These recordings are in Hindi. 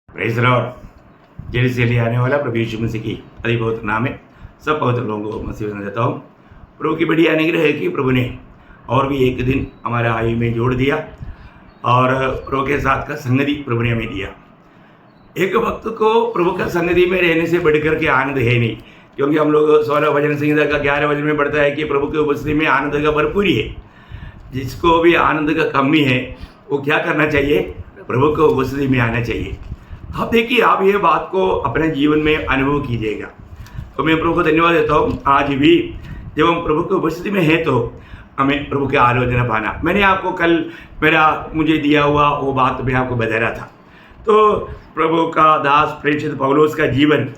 Praise Lord. जल्दी से लिए आने वाला प्रभु यीशु मसीह की अति पवित्र नाम में सब पवित्र लोगों को मसीह में देता हूँ। प्रभु की बड़ी अनुग्रह है कि प्रभु ने और भी एक दिन हमारे आयु में जोड़ दिया और प्रभु के साथ का संगति प्रभु ने हमें दिया। एक वक्त को प्रभु का संगति में रहने से बढ़कर के आनंद है नहीं, क्योंकि हम लोग 16 भजन संहिता का 11 वचन में पढ़ता है कि प्रभु के उपस्थिति में आनंद का भरपूरी है। जिसको भी आनंद का कमी है वो क्या करना चाहिए? प्रभु के उपस्थिति में आना चाहिए। आप देखिए, आप ये बात को अपने जीवन में अनुभव कीजिएगा। तो मैं प्रभु को धन्यवाद देता हूँ। आज भी जब हम प्रभु की उपस्थिति में हैं तो हमें प्रभु के आलोचना पाना। मैंने आपको कल मुझे दिया हुआ वो बात मैं आपको बता रहा था। तो प्रभु का दास प्रेषित पौलुस का जीवन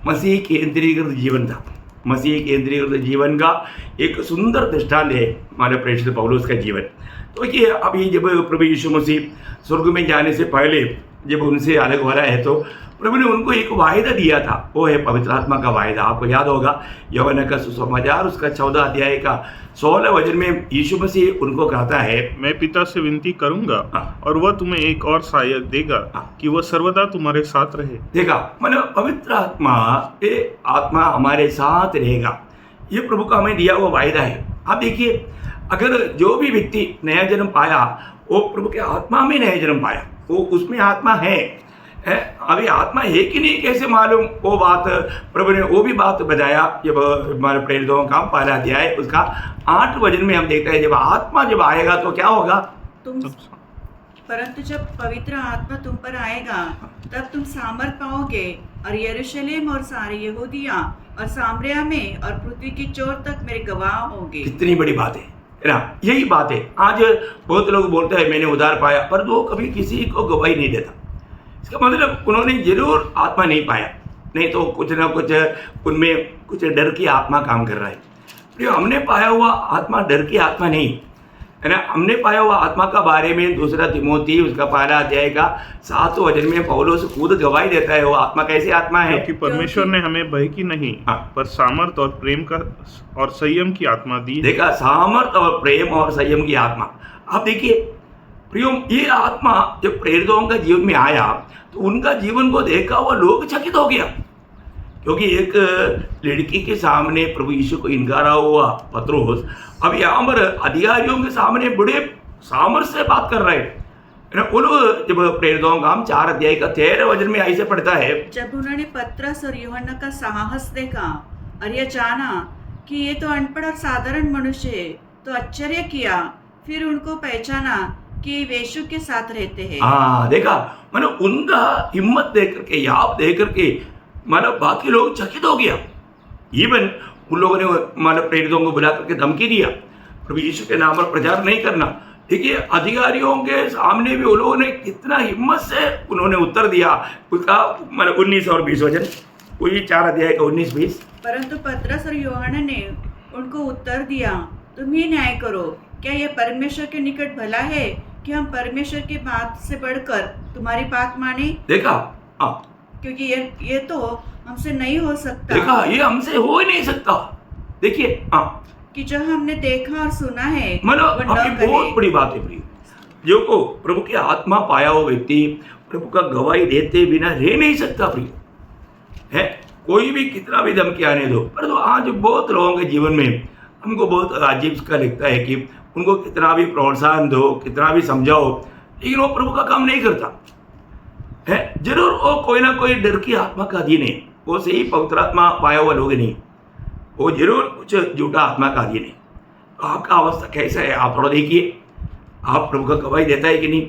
मसीह केंद्रीकृत जीवन था। मसीह केंद्रीकृत जीवन का एक सुंदर दृष्टांत है हमारे प्रेषित पौलुस का जीवन। तो ये अभी जब प्रभु यीशु मसीह स्वर्ग में जाने से पहले जब उनसे अलग हो रहा है तो प्रभु ने उनको एक वायदा दिया था, वो है पवित्र आत्मा का वायदा। आपको याद होगा यूहन्ना का सुसमाचार उसका 14 अध्याय का 16 वचन में यीशु मसीह उनको कहता है, मैं पिता से विनती करूंगा और वह तुम्हें एक और सहायक देगा कि वह सर्वदा तुम्हारे साथ रहे। देखा, मतलब पवित्र आत्मा, ये आत्मा हमारे साथ रहेगा, ये प्रभु का हमें दिया हुआ वायदा है। आप देखिए, अगर जो भी व्यक्ति नया जन्म पाया वो प्रभु के आत्मा में नया जन्म पाया, वो उसमें आत्मा है। अभी आत्मा है कि नहीं कैसे मालूम? वो बात प्रभु ने वो भी बात बताया जब हमारे प्रेरितों का 15 अध्याय उसका 8 वचन में हम देखते हैं, जब आत्मा जब आएगा तो क्या होगा? परंतु जब पवित्र आत्मा तुम पर आएगा तब तुम सामर्थ पाओगे और यरूशलेम और सारी यहूदिया और सामरिया में और पृथ्वी की चोर तक मेरे गवाह होंगे। कितनी बड़ी बात है ना? यही बात है। आज बहुत लोग बोलते हैं मैंने उद्धार पाया, पर वो कभी किसी को गवाही नहीं देता। इसका मतलब उन्होंने जरूर आत्मा नहीं पाया, नहीं तो कुछ ना कुछ उनमें कुछ डर की आत्मा काम कर रहा है। तो हमने पाया हुआ आत्मा डर की आत्मा नहीं है ना। हमने पाया हुआ आत्मा का बारे में 2 तिमोथी उसका 15 अध्याय का 7 वचन में पौलुस खुद गवाही देता है। वो आत्मा कैसी आत्मा है? क्योंकि परमेश्वर ने हमें भय की नहीं पर सामर्थ और प्रेम का और संयम की आत्मा दी। देखा, सामर्थ और प्रेम और संयम की आत्मा। आप देखिए प्रियो, ये आत्मा जब प्रेरितों का जीवन में आया तो उनका जीवन को देखा हुआ लोग चकित हो गया, क्योंकि एक लड़की के सामने प्रभु यीशु को इनकारा हुआ पत्रोस अब यहाँ पर अधिकारियों के सामने बड़े सामर्थ्य से बात कर रहे हैं। वो लोग जब प्रेरितों का 4 अध्याय का 13 वचन में ऐसे पढ़ता है, जब उन्होंने पतरस और यूहन्ना का साहस देखा और यह जाना कि ये तो अनपढ़ और साधारण मनुष्य है तो आश्चर्य किया। फिर उनको पहचाना कि वे यीशु के साथ रहते हैं। हाँ, देखा, मतलब उनका हिम्मत देख करके, याब देख करके मतलब बाकी लोग चकित हो गया। इवन उन लोगों ने मतलब प्रेरितों को बुला करके धमकी दिया, प्रभु यीशु के नाम पर प्रचार नहीं करना। देखिए, अधिकारियों के सामने भी उन लोगों ने कितना हिम्मत से उन्होंने उत्तर दिया। उसका मतलब 19 और 20 वचन, वही 4 अध्याय का 19-20। परंतु पतरस और यूहन्ना ने उनको उत्तर दिया, तुम ही न्याय करो। क्या यह परमेश्वर के निकट भला है कि हम परमेश्वर की बात से बढ़कर तुम्हारी बात माने? देखा, क्योंकि ये तो हमसे नहीं हो सकता। देखा, ये हमसे हो ही नहीं सकता। देखिए, कि जो हमने देखा और सुना है मतलब आपकी बहुत बड़ी बात है प्रिय। जो को प्रभु की आत्मा पाया हुआ व्यक्ति प्रभु का गवाही देते बिना रह नहीं सकता प्रिय है। कोई भी कितना भी धमकी आने दो, पर तो आज बहुत लोगों के जीवन में हमको बहुत अजीब का लगता है कि उनको कितना भी प्रोत्साहन दो, कितना भी समझाओ, लेकिन वो प्रभु का काम नहीं करता है। जरूर वो कोई ना कोई डर की आत्मा का अधीन है। वो सही पवित्र आत्मा पाया हुआ लोग नहीं, वो जरूर कुछ झूठा आत्मा का अधीन है। तो आपका अवस्था कैसा है? आप थोड़ा देखिए, आप प्रभु का गवाही देता है कि नहीं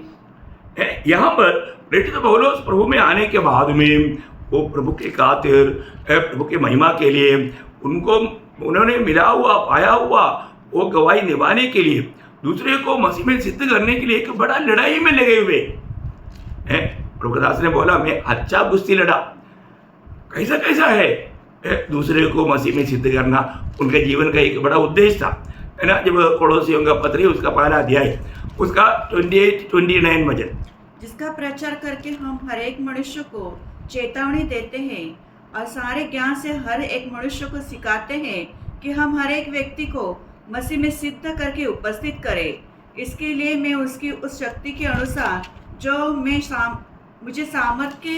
है? यहाँ पर प्रेरित पौलुस प्रभु में आने के बाद में वो प्रभु के खातिर, प्रभु के महिमा के लिए उन्होंने मिला हुआ पाया हुआ वो गवाही निभाने के लिए, दूसरे को मसीह में सिद्ध करने के लिए एक बड़ा लड़ाई में लगे हुए हैं। प्रभु दास ने बोला, मैं अच्छा कुश्ती लड़ा। कैसा कैसा है? दूसरे को मसीह में सिद्ध करना उनके जीवन का एक बड़ा उद्देश्य था, है ना। जब कोलोसियों का पत्री उसका 15 अध्याय उसका 28-29 वचन, जिसका प्रचार करके हम हर एक मनुष्य को चेतावनी देते हैं और सारे ज्ञान से हर एक मनुष्य को सिखाते हैं कि हम हर एक व्यक्ति को मसीह में सिद्ध करके उपस्थित करें। इसके लिए मैं उसकी उस शक्ति के अनुसार जो मुझे सामर्थ के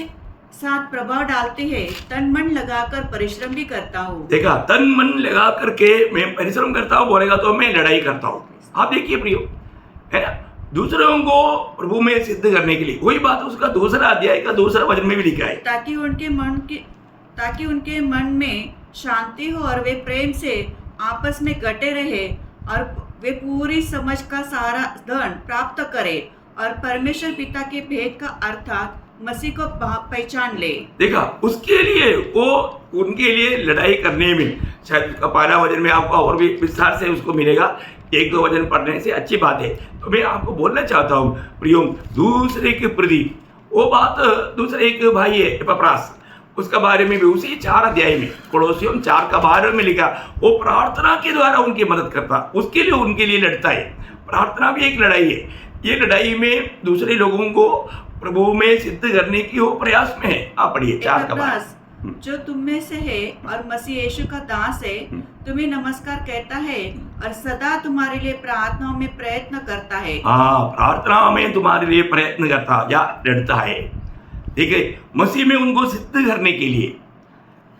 साथ प्रभाव डालते हैं, तन मन लगाकर परिश्रम भी करता हूँ। देखा, तन मन लगा करके मैं परिश्रम करता हूँ बोलेगा तो मैं लड़ाई करता हूँ। आप देखिए प्रियो, है ना, दूसरों को प्रभु में सिद्ध करने के लिए, वही बात उसका दूसरा अध्याय का दूसरा वचन में भी लिखा है, ताकि उनके मन में शांति हो और वे प्रेम से आपस में गटे रहे और वे पूरी समझ का सारा धन प्राप्त करे और परमेश्वर पिता के भेद का अर्थात मसीह को पहचान ले। देखा, उसके लिए वो उनके लिए लड़ाई करने में, शायद उसका पहला वचन में आपको और भी विस्तार से उसको मिलेगा, एक दो वचन पढ़ने से अच्छी बात है। तो मैं आपको बोलना चाहता हूँ प्रियो, दूसरे के प्रति वो बात, दूसरे एक भाई है एपफ्रास, उसका बारे में भी उसी 4 अध्याय में, कोलोसियों 4 का बारे में लिखा, वो प्रार्थना के द्वारा उनकी मदद करता, उसके लिए उनके लिए लड़ता है। प्रार्थना भी एक लड़ाई है। ये लड़ाई में दूसरे लोगों को प्रभु में सिद्ध करने की वो प्रयास में है। आप पढ़िए 4 का बार। जो तुम में से है और मसीह यीशु का दास है, तुम्हें नमस्कार कहता है और सदा तुम्हारे लिए प्रार्थनाओं में प्रयत्न करता है। हाँ, प्रार्थना में तुम्हारे लिए प्रयत्न करता या लड़ता है। ठीक है, मसीह में उनको सिद्ध करने के लिए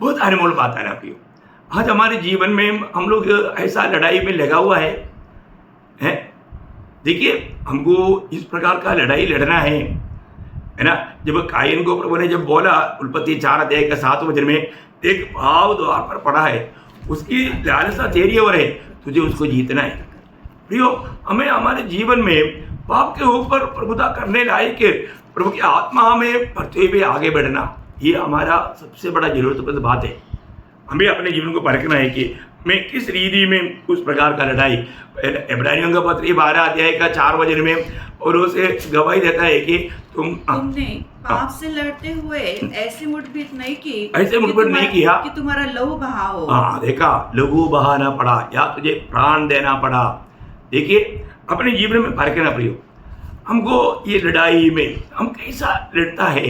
बहुत अनमोल बात है ना प्रियो। आज हमारे जीवन में हम लोग ऐसा लड़ाई में लगा हुआ है। देखिए, हमको इस प्रकार का लड़ाई लड़ना है ना। जब कायन को प्रभु ने जब बोला, उत्पत्ति 4 अध्याय का 7 वचन में, एक भाव द्वार पर पड़ा है, उसकी लालसा तेरी ओर है, तुझे उसको जीतना है। प्रियो, हमें हमारे जीवन में पाप के ऊपर प्रभुता करने लायक प्रभु की आत्मा में भरते हुए आगे बढ़ना, ये हमारा सबसे बड़ा जरूरतमंद बात है। हमें अपने जीवन को परखना है कि मैं किस रीति में उस प्रकार का लड़ाई, इब्रानियों का पत्र 12 अध्याय का 4 वचन में और उसे गवाही देता है कि तुमने पाप से लड़ते हुए ऐसी मुठभेड़ नहीं की, ऐसे मुठभेड़ नहीं किया कि तुम्हारा लहू बहा हो। हाँ, देखा, लहू बहाना पड़ा या तुझे प्राण देना पड़ा। देखिए, अपने जीवन में परखना प्रियो, हमको ये लड़ाई में हम कैसा लड़ता है।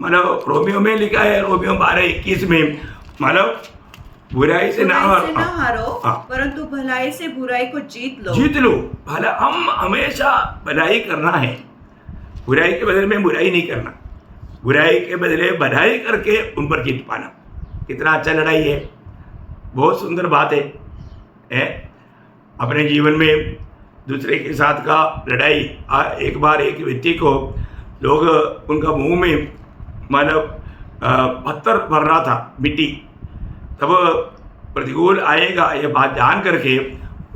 मतलब रोमियो में लिखा है, रोमियो 12:21 में, मतलब बुराई से ना हारो, परंतु भलाई से बुराई को जीत लो। भला, हम हमेशा भलाई करना है, बुराई के बदले में बुराई नहीं करना, बुराई के बदले भलाई करके उन पर जीत पाना। कितना अच्छा लड़ाई है, बहुत सुंदर बात है। अपने जीवन में दूसरे के साथ का लड़ाई, एक बार एक व्यक्ति को लोग उनका मुंह में मतलब पत्थर भर रहा था, मिट्टी, तब प्रतिकूल आएगा ये बात जान करके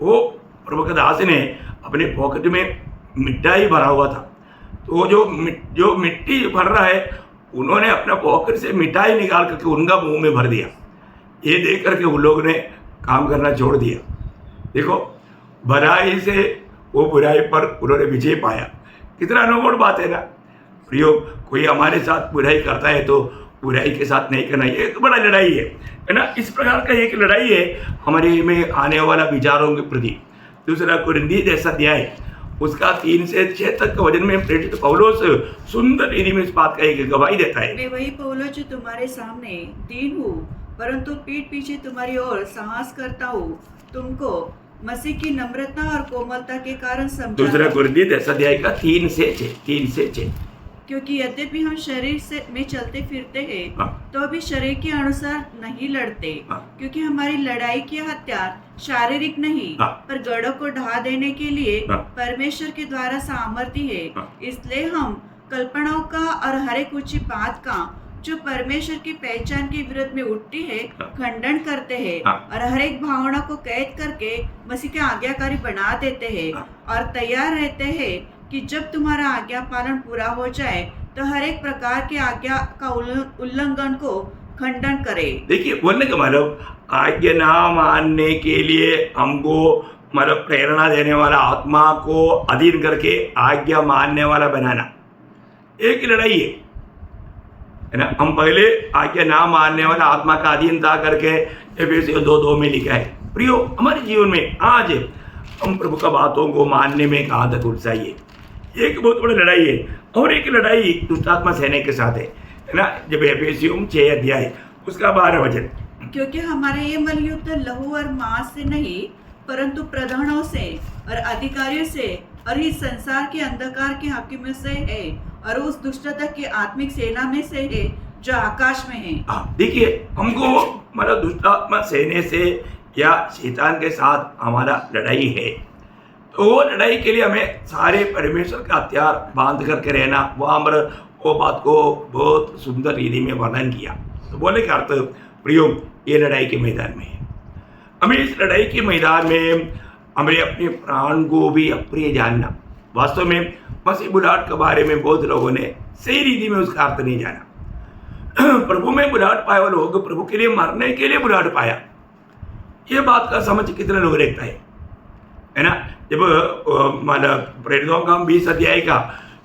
वो प्रभु के दास ने अपने पॉकेट में मिठाई भरा हुआ था, तो जो मिट्टी भर रहा है, उन्होंने अपना पॉकेट से मिठाई निकाल करके उनका मुंह में भर दिया। ये देख करके उन लोगों ने काम करना छोड़ दिया। देखो, भलाई से वो बुराई पर उन्होंने विजय पाया। कितना अनमोल बात है ना प्रियो। कोई हमारे साथ बुराई करता है तो बुराई के साथ नहीं करना, ये एक बड़ा लड़ाई है ना। इस प्रकार का एक लड़ाई है हमारे में आने वाला विचारों के प्रति। दूसरा कुरिन्थी 10 अध्याय उसका 3 से 6 तक वचन में प्रेरित पौलुस सुंदर रीति में इस बात का एक गवाही देता है। मैं वही पौलुस जो तुम्हारे सामने दीन हूँ, परंतु पीठ पीछे तुम्हारी ओर साहस करता हूँ, तुमको मसीह की नम्रता और कोमलता के कारण समझा। दूसरा कुरिन्थी 10 अध्याय का 3 से 6। क्योंकि यद्यपि हम शरीर में चलते फिरते हैं, तो अभी शरीर के अनुसार नहीं लड़ते, क्योंकि हमारी लड़ाई के हथियार शारीरिक नहीं, पर गढ़ों को ढा देने के लिए परमेश्वर के द्वारा सामर्थ्य है। इसलिए हम कल्पनाओं का और हर एक ऊंची बात का जो परमेश्वर की पहचान के विरुद्ध में उठती है खंडन करते हैं, और हर एक भावना को कैद करके मसीह के आज्ञाकारी बना देते हैं, और तैयार रहते हैं कि जब तुम्हारा आज्ञा पालन पूरा हो जाए तो हर एक प्रकार की आज्ञा का उल्लंघन को खंडन करे। देखिए, बोलने का मतलब आज्ञा ना मानने के लिए हमको मतलब प्रेरणा देने वाला आत्मा को अधीन करके आज्ञा मानने वाला बनाना एक लड़ाई है ना। हम पहले आज्ञा ना मानने वाला आत्मा का अधीनता करके एफेसियों 2:2 में लिखा है। प्रियो, हमारे जीवन में आज हम प्रभु का बातों को मानने में कहाँ तक उत्साही है, एक बहुत बड़ी लड़ाई है। और एक लड़ाई दुष्टात्मा सेना के साथ है ना। जब एफेसियों 6 अध्याय उसका 12 वचन, क्योंकि हमारे ये मलयुद्ध लहू और मांस से नहीं, परंतु प्रधानों से और अधिकारियों से और इस संसार के अंधकार के हाकिमों से है, और उस दुष्टता की आत्मिक सेना में से है जो आकाश में है। हाँ, देखिए हमको मतलब दुष्टात्मा सहने से या शैतान के साथ हमारा लड़ाई है, तो वो लड़ाई के लिए हमें सारे परमेश्वर का हथियार बांध करके रहना। वहाँ पर वो बात को बहुत सुंदर रीति में वर्णन किया। तो बोले का अर्थ प्रियो, ये लड़ाई के मैदान में है। हमें इस लड़ाई के मैदान में हमें अपने प्राण को भी अप्रिय जानना। वास्तव में मसीह बुलाहट के बारे में बहुत लोगों ने सही रीति में उसका अर्थ नहीं जाना। प्रभु में बुलाहट पाए वाले लोग प्रभु के लिए मरने के लिए बुलाहट पाया, ये बात का समझ कितने लोग रखता है ना। जब मतलब प्रेरितों का 20 अध्याय का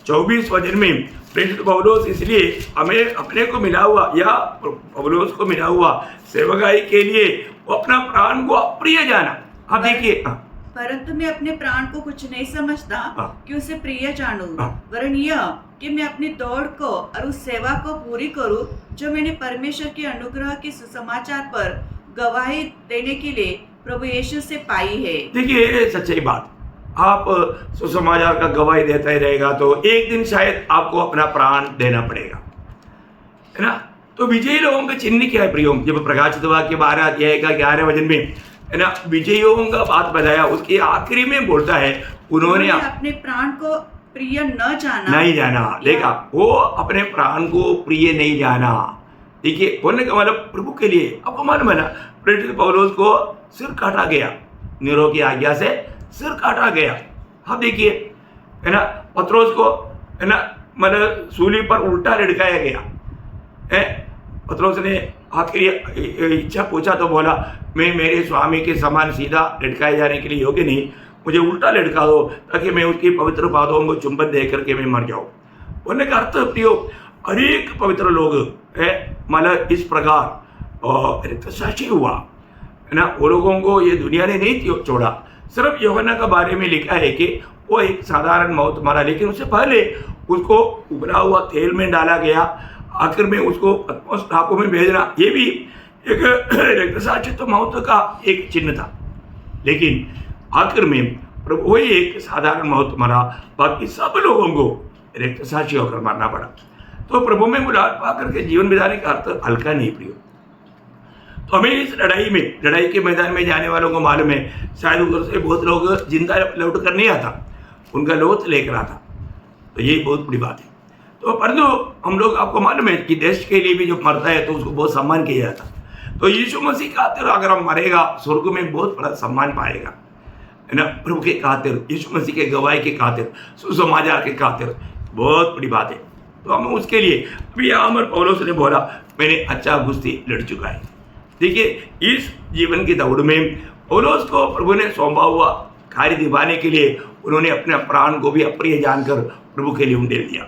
24 वचन में प्रेरित पौलुस इसलिए हमें अपने को मिला हुआ या पौलुस को मिला हुआ सेवकाई के लिए वो अपना प्राण को अप्रिय जाना। अब देखिए, परंतु मैं अपने प्राण को कुछ नहीं समझता कि उसे प्रिय जानूं, वरन यह कि मैं अपनी दौड़ को और उस सेवा को पूरी करूं जो मैंने परमेश्वर के अनुग्रह के सुसमाचार पर गवाही देने के लिए प्रभु यीशु से पाई है। देखिए सच्चाई बात, आप सुसमाचार का गवाही देता ही रहेगा तो एक दिन शायद आपको अपना प्राण देना पड़ेगा, है ना। तो विजयी लोगों का चिन्ह क्या है प्रियो? जब प्रकाशित वाक्य 12 अध्याय का 11 वचन में, है ना, विजयियों का बात बताया, उसके आखिरी में बोलता है उन्होंने अपने प्राण को प्रिय नहीं जाना। देखा, वो अपने प्राण को प्रिय नहीं जाना। देखिए बोलने का मतलब प्रभु के लिए अपमान बना। प्रेरित पौलुस को सिर काटा गया, नीरो की आज्ञा से सिर काटा गया। अब देखिए, है ना, पत्रोस को, है ना, मतलब सूली पर उल्टा लटकाया गया है। पत्रोस ने आखिरी इच्छा पूछा तो बोला, मैं मेरे स्वामी के समान सीधा लटकाए जाने के लिए योग्य नहीं, मुझे उल्टा लटका दो ताकि मैं उसकी पवित्र पादों को चुंबन दे करके मैं मर जाऊँ। बोलने का अर्थ प्रियो, अनेक पवित्र लोग है मतलब इस प्रकार साक्षी हुआ, है ना। वो लोगों को ये दुनिया ने नहीं छोड़ा। सिर्फ यूहन्ना के बारे में लिखा है कि वो एक साधारण मौत मरा, लेकिन उससे पहले उसको उबला हुआ तेल में डाला गया, आखिर में उसको पत्मोस टापू में भेजना, ये भी एक रक्तसाक्षी तो मौत का एक चिन्ह था। लेकिन आखिर में प्रभु वही एक साधारण मौत मरा, बाकी सब लोगों को रक्तसाक्षी होकर मरना पड़ा। तो प्रभु में बुलाहट पा करके जीवन बिताने का अर्थ हल्का नहीं प्रियो। तो हमें इस लड़ाई के मैदान में जाने वालों को मालूम है, शायद उधर से बहुत लोग जिंदा लौट कर नहीं आता, उनका लोथ लेकर आता, तो यही बहुत बड़ी बात है। तो परंतु हम लोग, आपको मालूम है कि देश के लिए भी जो मरता है तो उसको बहुत सम्मान किया जाता। तो यीशु मसीह के खातिर अगर हम मरेगा, स्वर्ग में बहुत बड़ा सम्मान पाएगा, है ना। प्रभु के खातिर, यीशु मसीह के गवाही के खातिर, सुसमाचार के खातिर, बहुत बड़ी बात है। तो हम उसके लिए अभी यहाँ पर पौलुस ने बोला, मैंने अच्छा कुश्ती लड़ चुका है। देखिए, इस जीवन की दौड़ में पौलुस को प्रभु ने सौंपा हुआ कार्य निभाने के लिए उन्होंने अपने प्राण को भी अप्रिय जानकर प्रभु के लिए उंडेल दिया।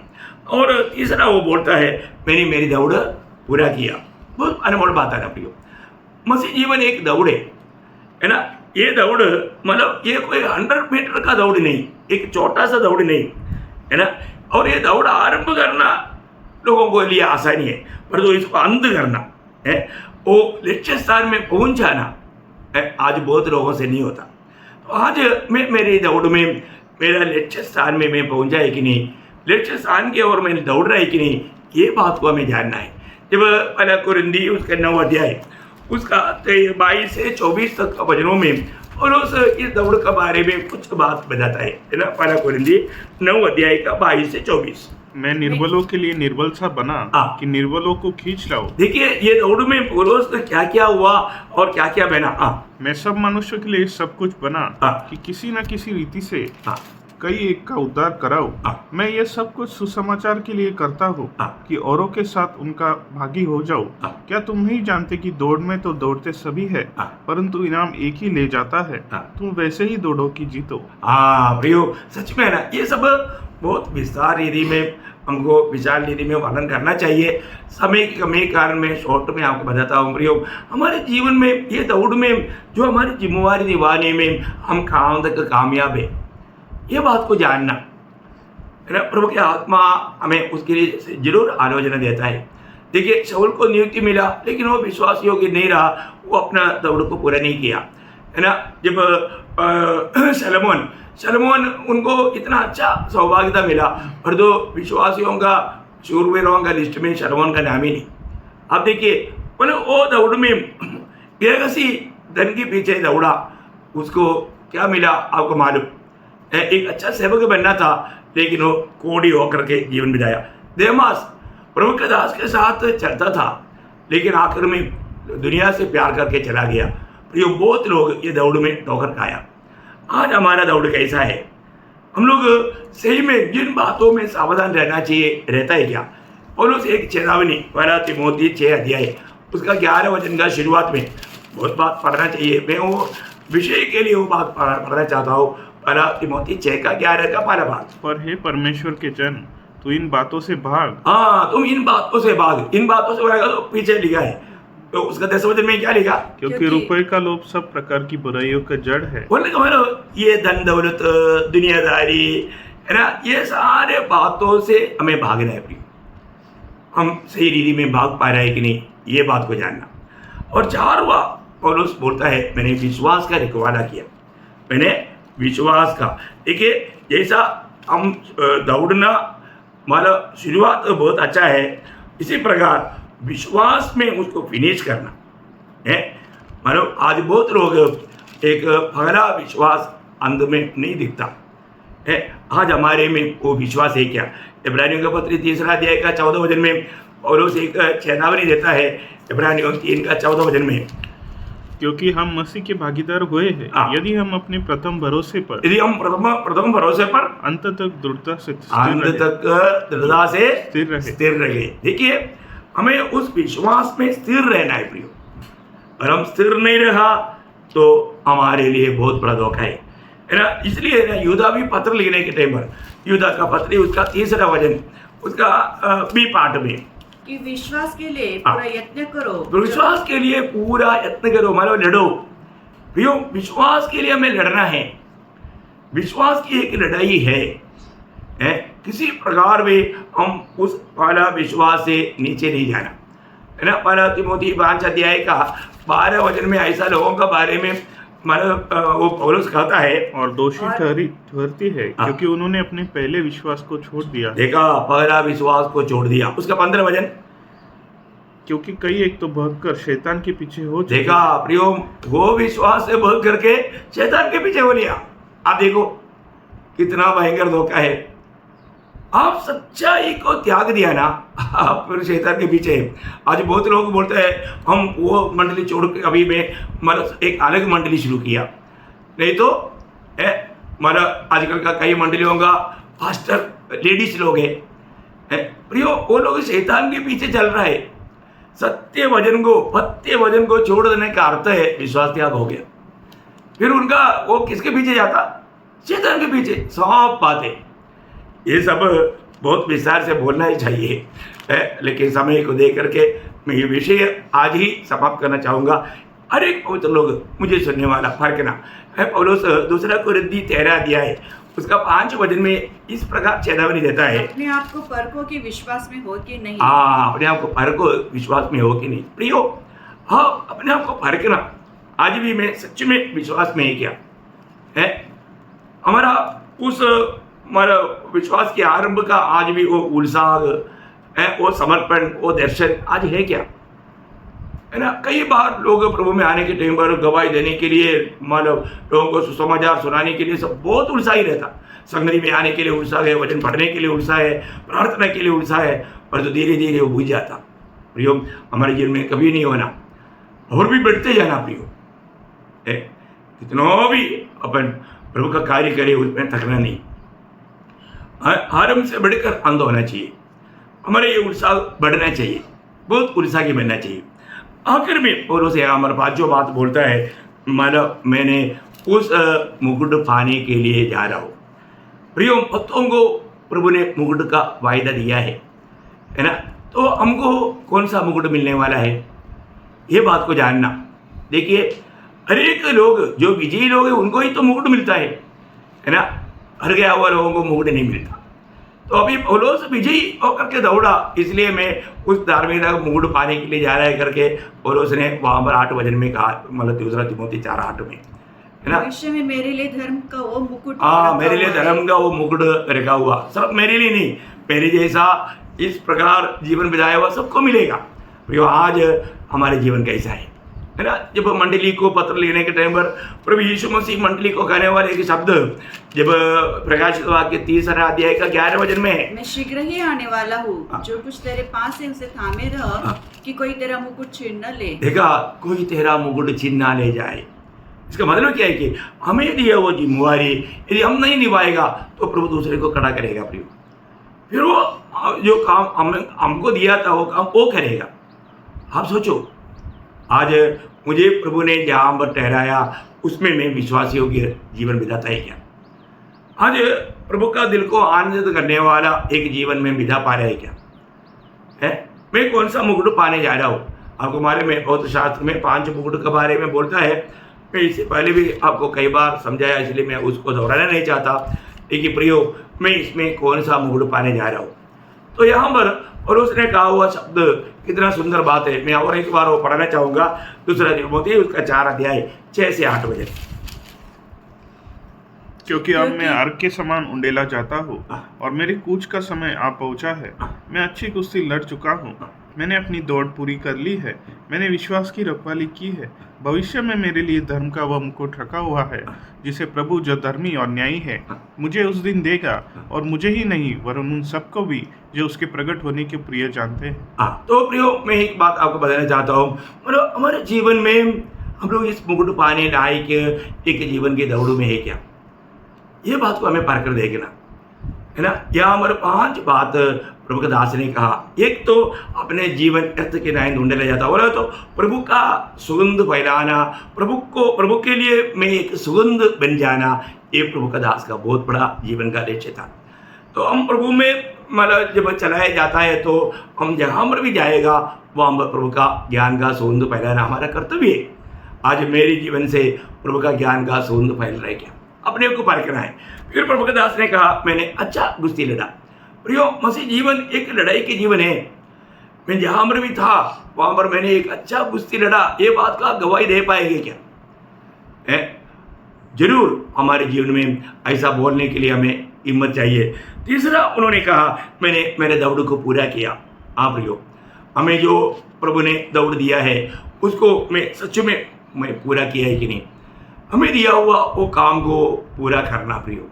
और तीसरा वो बोलता है, मैंने मेरी दौड़ पूरा किया। बहुत अनमोल बात है ना प्रियो। मसीह जीवन एक दौड़ है ना। ये दौड़ मतलब ये कोई 100 मीटर का दौड़ नहीं, एक छोटा सा दौड़ नहीं, है ना। और ये दौड़ आरंभ करना लोगों को लिए आसानी है, पर तो इसको अंत करना है, वो लक्ष्य स्थान में पहुंच जाना है, आज बहुत लोगों से नहीं होता। तो आज मैं मेरी दौड़ में मेरा लक्ष्य स्थान में मैं पहुंचा है कि नहीं, लक्ष्य स्थान की ओर मैं दौड़ रहा है कि नहीं, ये बात को हमें जानना है। जब पहला कुरिन्दी उसका 9 अध्याय उसका 22 से 24 तक का वचनों में और उस इस दौड़ के बारे में कुछ बात बताता है ना। पहला कुरिन्दी 9 अध्याय का 22 से 24। मैं निर्बलों के लिए निर्बल सा बना कि निर्बलों को खींच लाओ। देखिए, ये दौड़ में पौलुस ने क्या क्या हुआ और क्या क्या बना। मैं सब मनुष्यों के लिए सब कुछ बना कि किसी न किसी रीति से कई एक का उद्धार कराओ। मैं ये सब कुछ सुसमाचार के लिए करता हूँ कि औरों के साथ उनका भागी हो जाओ। क्या तुम नहीं जानते कि दौड़ में तो दौड़ते सभी है, परंतु इनाम एक ही ले जाता है। तुम वैसे ही दौड़ो कि जीतो। प्रियो, सच में ना, ये सब बहुत विस्तार रीति में हमको विचार रीति में वर्णन करना चाहिए। समय की कमी के कारण मैं शॉर्ट में आपको बताता हूँ प्रियो। हमारे जीवन में ये दौड़ में जो हमारी जिम्मेवारी निभाने में हम कहाँ तक कामयाब है, ये बात को जानना, है ना। प्रभु की आत्मा हमें उसके लिए जरूर आलोचना देता है। देखिए, शाऊल को नियुक्ति मिला, लेकिन वो विश्वास योग्य नहीं रहा, वो अपना दौड़ को पूरा नहीं किया, है ना। जब सलोमन शलमोन उनको इतना अच्छा सौभाग्यता मिला और दो विश्वासियों का शूरवीरों का लिस्ट में शलमोन का नाम ही नहीं। अब देखिए बोले वो दौड़ में किसी धन के पीछे दौड़ा, उसको क्या मिला आपको मालूम? एक अच्छा सेवक बनना था, लेकिन वो कोढ़ी होकर के जीवन बिताया। देमास प्रभु के दास के साथ चलता था, लेकिन आखिर में दुनिया से प्यार करके चला गया। ये बहुत लोग ये दौड़ में ठोकर खाया। आज हमारा दौड़ कैसा है? हम लोग सही में जिन बातों में सावधान रहना चाहिए रहता है क्या? पौलुस एक चेतावनी पहला तिमोथी 6 अध्याय उसका 11 वचन का शुरुआत में बहुत बात पढ़ना चाहिए। मैं वो विषय के लिए वो बात पढ़ना चाहता हूँ। पहला तिमोथी 6 का 11 का पहला भाग। पर हे परमेश्वर के जन, तू इन बातों से भाग। हाँ, तुम इन बातों से भाग। इन बातों से भागेगा तो पीछे लिखा है, तो उसका 10 वचन में क्या लिखा? क्योंकि रुपए का लोभ सब प्रकार की बुराइयों का जड़ है। बोलने का मतलब ये धन दौलत दुनियादारी है ना, ये सारे बातों से हमें भागना है। प्रिय, हम सही रीति में भाग पा रहे हैं कि नहीं, ये बात को जानना। और 4वां पौलुस बोलता है मैंने विश्वास का रखवाला किया। मैंने विश्वास का, देखिए जैसा हम दौड़ना मतलब शुरुआत तो बहुत अच्छा है, इसी प्रकार विश्वास में उसको फिनिश करना है। मतलब आज बहुत लोग एक पहला विश्वास अंत में नहीं दिखता है। आज हमारे में वो विश्वास है क्या? इब्रानियों का पत्र 3 अध्याय का 14 वचन में पौलुस एक चेतावनी देता है। इब्रानियों 3 का 14 वचन में, क्योंकि हम मसीह के भागीदार हुए हैं, यदि हम अपने प्रथम भरोसे पर अंत तक दृढ़ता से स्थिर रहे। देखिए हमें उस विश्वास में स्थिर रहना है प्रियो। और हम स्थिर नहीं रहा तो हमारे लिए बहुत बड़ा धोखा है ना। इसलिए ना यूदा भी पत्र लिखने के टाइम पर, यूदा का पत्र उसका 3 वचन उसका बी पार्ट में कि विश्वास के लिए पूरा यत्न करो। तो विश्वास के लिए पूरा यत्न करो, मतलब लड़ो प्रियो। विश्वास के लिए हमें लड़ना है। विश्वास की एक लड़ाई है। किसी प्रकार में हम उस पहला विश्वास से नीचे नहीं जाना है ना। पहला तिमोथी 5 अध्याय का 12 वचन में ऐसा लोगों का बारे में मतलब वो पौलुस कहता है, और दोषी ठहरती है क्योंकि उन्होंने अपने पहले विश्वास को छोड़ दिया। देखा, पहला विश्वास को छोड़ दिया। उसका 15 वचन, क्योंकि कई एक तो भागकर शैतान के पीछे हो। देखा प्रियो, वो विश्वास से भाग करके शैतान के पीछे हो लिया। आप देखो कितना भयंकर धोखा है। आप सच्चाई को त्याग दिया ना, आप फिर शैतान के पीछे। आज बहुत लोग बोलते हैं हम वो मंडली छोड़ के अभी मैं मतलब एक अलग मंडली शुरू किया। नहीं तो मतलब आजकल का कई मंडलियों का फास्टर लेडीज लोग हैं प्रियो, वो लोग शैतान के पीछे चल रहा है। सत्य वचन को छोड़ देने का अर्थ है विश्वास त्याग हो गया। फिर उनका वो किसके पीछे जाता? शैतान के पीछे। सब बातें ये सब बहुत विस्तार से बोलना ही चाहिए लेकिन समय को देख करके मैं ये विषय आज ही समाप्त करना चाहूँगा। हर एक पवित्र लोग मुझे सुनने वाला फर्क ना है। पौलुस 2 कुरिन्थी 13 अध्याय उसका 5 वचन में इस प्रकार चेतावनी देता है, अपने आप को परखो कि विश्वास में हो कि नहीं। हाँ, अपने आप को परखो विश्वास में हो कि नहीं। प्रियो, हाँ, अपने आप को परखना। आज भी मैं सच में विश्वास में है क्या है? हमारा उस हमारा विश्वास के आरंभ का आज भी वो उत्साह है, वो समर्पण, वो दर्शन आज है क्या है ना। कई बार लोग प्रभु में आने के टाइम पर गवाही देने के लिए मतलब लोगों को सुसमाचार सुनाने के लिए सब बहुत उत्साही रहता। संगति में आने के लिए उत्साह है, वचन पढ़ने के लिए उत्साह है, प्रार्थना के लिए उत्साह है, पर तो धीरे धीरे वो बुझ जाता। प्रियो, हमारे जीवन में कभी नहीं होना और भी बढ़ते जाना प्रियो। कितना भी अपन प्रभु का कार्य करे उसमें थकना नहीं। आरंभ से बढ़कर अंत होना चाहिए। हमारे ये उत्साह बढ़ना चाहिए, बहुत उत्साह की बनना चाहिए। आखिर में पौलुस हमारे पास जो बात बोलता है, मतलब मैंने उस मुकुट पाने के लिए जा रहा हूँ। प्रियो, भक्तों को प्रभु ने मुकुट का वायदा दिया है ना। तो हमको कौन सा मुकुट मिलने वाला है, ये बात को जानना। देखिए, हर एक लोग जो विजयी लोग हैं उनको ही तो मुकुट मिलता है ना। हर गया हुआ लोगों को मुकुट नहीं मिलता। तो अभी पौलुस विजयी होकर के दौड़ा, इसलिए मैं उस धार्मिकता का मुकुट पाने के लिए जा रहा है करके पौलुस ने वहाँ पर 8 वचन में कहा, मतलब 2 तिमोथी 4:8 में है ना। भविष्य में मेरे लिए धर्म का वो मुकुट हाँ, रखा मेरे लिए हुआ है। धर्म का वो मुकुट रखा हुआ, सब मेरे लिए नहीं, मेरे जैसा इस प्रकार जीवन बिताया हुआ सबको मिलेगा। प्रियो, आज हमारे जीवन कैसा है ना। जब मंडली को पत्र लिखने के टाइम पर प्रभु यीशु मसीह मंडली को कहने वाले एक शब्द जब प्रकाशित वाक्य 30 अध्याय का 11 वचन में है, मैं शीघ्र ही आने वाला हूँ, जो कुछ तेरे पास है उसे थामे रह, कि कोई तेरा मुकुट छीन न ले। देखा, कोई तेरा मुकुट छीन ना ले जाए। इसका मतलब क्या है कि हमें दिया वो जिम्मेवारी यदि हम नहीं निभाएगा तो प्रभु दूसरे को खड़ा करेगा। प्रियो, फिर वो जो काम हमको दिया था वो काम वो करेगा। आप सोचो, आज मुझे प्रभु ने जहाँ पर ठहराया उसमें मैं विश्वासियों के जीवन बिताता है क्या? आज प्रभु का दिल को आनंदित करने वाला एक जीवन में बिता पा रहा है क्या? है, मैं कौन सा मुकुट पाने जा रहा हूँ? आपको मालूम है, बहुत शास्त्र में 5 मुकुट के बारे में बोलता है। मैं इससे पहले भी आपको कई बार समझाया, इसलिए मैं उसको दोहराना नहीं चाहता। लेकिन प्रियो, मैं इसमें कौन सा मुकुट पाने जा रहा हूँ? तो यहाँ पर और उसने कहा हुआ शब्द कितना सुंदर बात है। मैं और एक बार वो पढ़ना चाहूँगा, दूसरा तिमोथी उसका 4 अध्याय 6 से 8 वचन। क्योंकि अब मैं अर्घ के समान उंडेला जाता हूँ और मेरी कूच का समय आ पहुँचा है। मैं अच्छी कुश्ती लड़ चुका हूँ, मैंने अपनी दौड़ पूरी कर ली है, मैंने विश्वास की रखवाली की है। भविष्य में मेरे लिए धर्म का वह मुकुट रखा हुआ है, जिसे प्रभु जो धर्मी और न्यायी है मुझे उस दिन देगा, और मुझे ही नहीं वरन उन सबको भी जो उसके प्रकट होने के प्रिय जानते हैं। तो प्रियो, मैं एक बात आपको बताना चाहता हूँ, मतलब हमारे जीवन में हम लोग इस मुकुट पाने लायक एक जीवन के दौड़ में है क्या? ये बात को हमें पार कर देखना है ना। यहाँ हमारे 5 बात प्रभु के दास ने कहा। एक तो अपने जीवन अर्थ के नाय ढूंढने ले जाता, बोला तो प्रभु का सुगंध फैलाना, प्रभु के लिए मैं एक सुगंध बन जाना, ये प्रभु का दास का बहुत बड़ा जीवन का लक्ष्य था। तो हम प्रभु में मतलब जब चलाया जाता है तो हम जहाँ पर भी जाएगा वहाँ पर प्रभु का ज्ञान का सुगंध फैलाना हमारा कर्तव्य है। आज मेरे जीवन से प्रभु का ज्ञान का सुगंध फैल रहा है क्या? अपने को पार करना है। फिर प्रभु के दास ने कहा, मैंने अच्छा कुश्ती लड़ा। प्रियो, मसीह जीवन एक लड़ाई के जीवन है। मैं जहाँ पर भी था वहाँ पर मैंने एक अच्छा कुश्ती लड़ा, ये बात का गवाही दे पाएंगे क्या? है, जरूर हमारे जीवन में ऐसा बोलने के लिए हमें हिम्मत चाहिए। तीसरा उन्होंने कहा, मैंने मेरे दौड़ को पूरा किया। हाँ प्रियो, हमें जो प्रभु ने दौड़ दिया है उसको मैं सच में मैं पूरा किया है कि नहीं? हमें दिया हुआ वो काम को पूरा करना। प्रियो,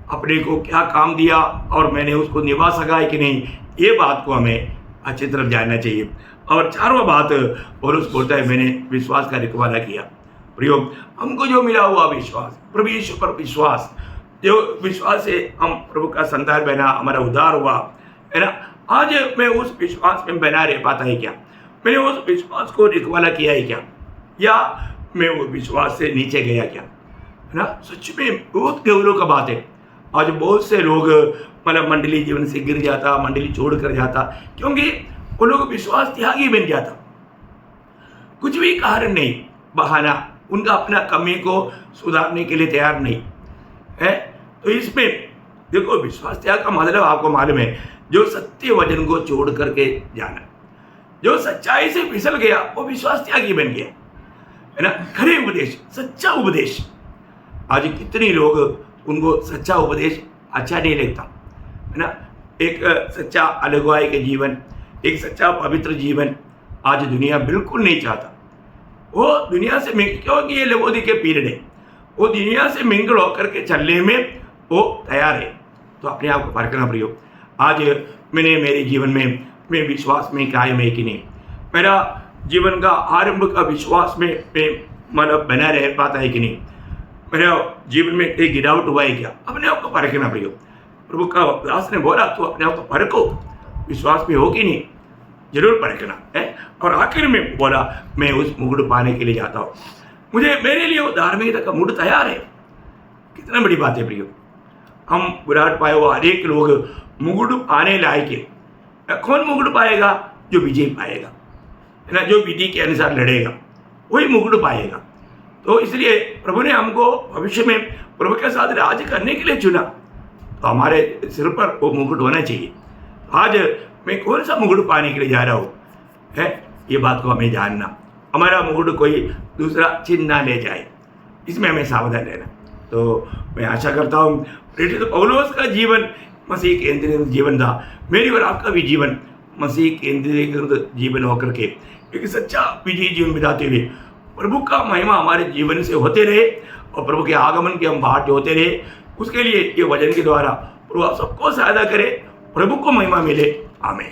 अपने को क्या काम दिया और मैंने उसको निभा सका है कि नहीं, ये बात को हमें अच्छी तरह जानना चाहिए। और 4वां बात पौलुस बोलता है, मैंने विश्वास का रखवाला किया। प्रियो, हमको जो मिला हुआ विश्वास, प्रभु यीशु पर विश्वास, जो विश्वास से हम प्रभु का संतान बना, हमारा उद्धार हुआ है ना। आज मैं उस विश्वास में बना रह पाता है क्या? मैंने उस विश्वास को रखवाला किया है क्या? या मैं वो विश्वास से नीचे गया क्या? है ना। सच में बहुत गौरव का बात है। आज बहुत से लोग मतलब मंडली जीवन से गिर जाता, मंडली छोड़ कर जाता, क्योंकि वो लोग विश्वास त्यागी बन जाता। कुछ भी कारण नहीं, बहाना, उनका अपना कमी को सुधारने के लिए तैयार नहीं है। तो इसमें देखो, विश्वास त्याग का मतलब आपको मालूम है, जो सत्य वचन को छोड़ करके जाना। जो सच्चाई से फिसल गया वो विश्वास त्यागी बन गया, है ना। खरे उपदेश, सच्चा उपदेश, आज कितने लोग उनको सच्चा उपदेश अच्छा नहीं लगता, है ना। एक सच्चा अलगुआई के जीवन, एक सच्चा पवित्र जीवन आज दुनिया बिल्कुल नहीं चाहता। वो दुनिया से क्योंकि ये लवोदी के पीरियड है, वो दुनिया से मिंगल होकर के चलने में वो तैयार है। तो अपने आप को पार करना। प्रियो, आज मैंने मेरे जीवन में मैं विश्वास में कायम है कि नहीं? मेरा जीवन का आरंभ का विश्वास में मैं मतलब बना रह पाता है कि नहीं? मेरे जीवन में एक गिरावट हुआ है क्या? अपने आप को परखना। प्रियो, प्रभु का दास ने बोला तो अपने आप को परखो, विश्वास में हो कि नहीं, जरूर परखना है। और आखिर में बोला, मैं उस मुकुट पाने के लिए जाता हूँ, मुझे मेरे लिए वो धार्मिकता का मुकुट तैयार है। कितना बड़ी बात है प्रियो। हम विराट पाए हुआ अनेक लोग मुकुट पाने लायक है। कौन मुकुट पाएगा? जो विजय पाएगा, है ना, जो विधि के अनुसार लड़ेगा वही मुकुट पाएगा। तो इसलिए प्रभु ने हमको भविष्य में प्रभु के साथ राज करने के लिए चुना, तो हमारे सिर पर वो मुकुट होना चाहिए। आज मैं कौन सा मुकुट पाने के लिए जा रहा हूँ, है, ये बात को हमें जानना। हमारा मुकुट कोई दूसरा छीन ना ले जाए। इसमें हमें सावधान रहना। तो मैं आशा करता हूँ प्रेरित पौलुस का जीवन मसीह केंद्रित जीवन था, मेरी और आपका भी जीवन मसीह केंद्रीकृत जीवन होकर के एक सच्चा विजयी जीवन बिताते हुए प्रभु का महिमा हमारे जीवन से होते रहे और प्रभु के आगमन के हम बाहर होते रहे। उसके लिए ये वचन के द्वारा प्रभु आप सबको सहायता करे, प्रभु को महिमा मिले। आमीन।